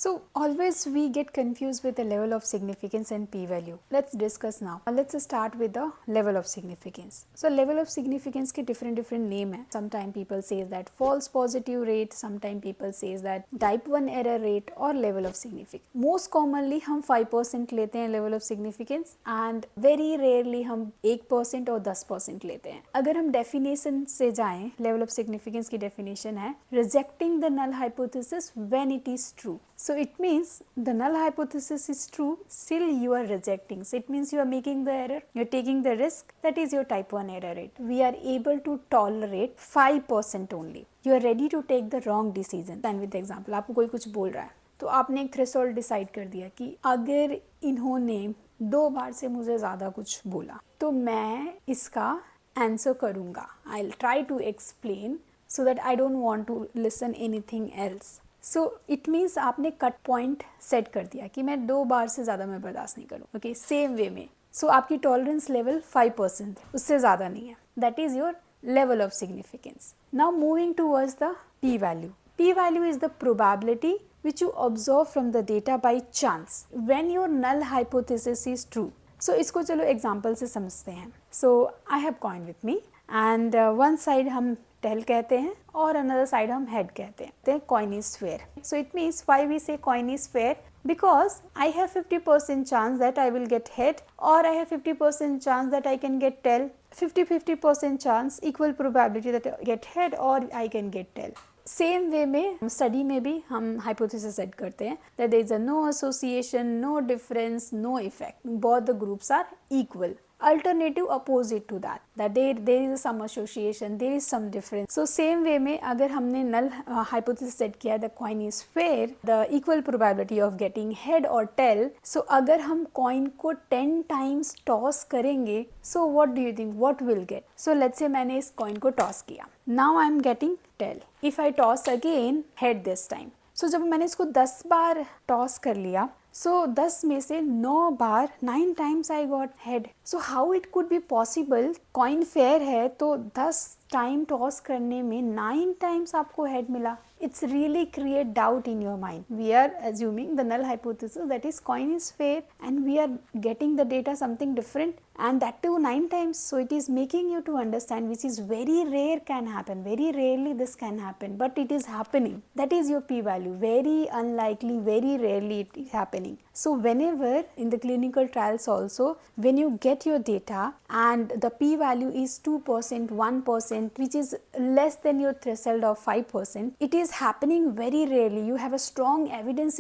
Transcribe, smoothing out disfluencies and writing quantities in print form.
So always we get confused with the level of significance and p-value. Let's discuss now. Let's start with the level of significance. So level of significance के different name है. Sometimes people say that false positive rate, sometimes people say that type 1 error rate और level of significance. Most commonly हम 5% लेते हैं level of significance and very rarely हम 1% और 10% लेते हैं. अगर हम definition से जाएं, level of significance की definition है rejecting the null hypothesis when it is true. So it means the null hypothesis is true, still you are rejecting. So it means you are making the error, you are taking the risk. That is your type 1 error rate. We are able to tolerate 5% only. You are ready to take the wrong decision. And with the example, आपको कोई कुछ बोल रहा है तो आपने एक threshold decide कर दिया कि अगर इन्होंने 2 बार से मुझे ज़्यादा कुछ बोला तो मैं इसका आंसर करूँगा. I'll try to explain so that I don't want to listen anything else. So it means आपने कट पॉइंट सेट कर दिया कि मैं 2 बार से ज़्यादा मैं बर्दाश्त नहीं करूँ. ओके, सेम वे में सो आपकी टॉलरेंस लेवल 5%, उससे ज़्यादा नहीं है. That is your level of significance. Now moving towards the p-value. P-value is the probability which you observe from the data by chance when your null hypothesis is true. So इसको चलो example से समझते हैं. So I have coin with me and one side हम tail कहते हैं और another side हम head कहते हैं. The coin is fair. So it means why we say coin is fair? Because I have 50% chance that I will get head or I have 50% chance that I can get tail. 50% chance equal probability that I get head or I can get tail. Same way में study में भी हम hypothesis set करते हैं that there is a no association, no difference, no effect, both the groups are equal. Alternative opposite to that there is some association, there is some difference. So same way में अगर हमने null hypothesis set किया the coin is fair, the equal probability of getting head or tail. So अगर हम coin को 10 times toss करेंगे, so what do you think what will get? So let's say मैंने इस coin को toss किया. Now I am getting tail. If I toss again head this time. So जब मैंने इसको 10 बार toss कर लिया so 10 में से 9 बार 9 times I got head. So how it could be possible? Coin fair है तो 10 टाइम टॉस करने में 9 times आपको head मिला. It's really create doubt in your mind. We are assuming the null hypothesis that is coin is fair and we are getting the data something different and that too 9 times. So it is making you to understand which is very rare can happen. Very rarely this can happen but it is happening. That is your p-value. Very unlikely, very rarely it is happening. So whenever in the clinical trials also when you get your data and the p-value is 2%, 1% which is less than your threshold of 5%, it is happening very rarely. You have a strong evidence